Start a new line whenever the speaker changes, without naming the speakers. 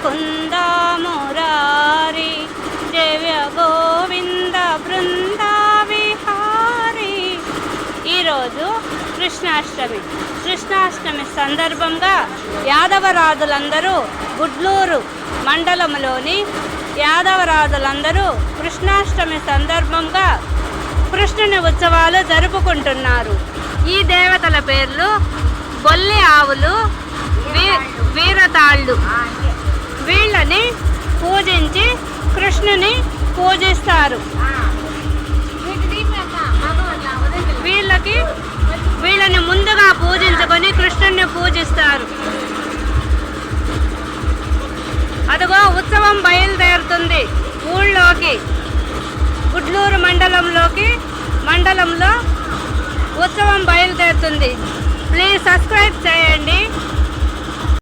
ముకుంద మురారి జయ గోవింద బృంద విహారి. ఈరోజు కృష్ణాష్టమి సందర్భంగా యాదవరాజులందరూ గుడ్లూరు మండలంలోని యాదవరాజులందరూ కృష్ణాష్టమి సందర్భంగా కృష్ణుని ఉత్సవాలు జరుపుకుంటున్నారు. ఈ దేవతల పేర్లు బొల్లి ఆవులు, వీరతాళ్ళు. వీళ్ళని పూజించి కృష్ణుని పూజిస్తారు. వీళ్ళని ముందుగా పూజించుకొని కృష్ణుని పూజిస్తారు. అదిగో ఉత్సవం బయలుదేరుతుంది ఊళ్ళోకి. గుడ్లూరు మండలంలో ఉత్సవం బయలుదేరుతుంది. ప్లీజ్ సబ్స్క్రైబ్ చేయండి.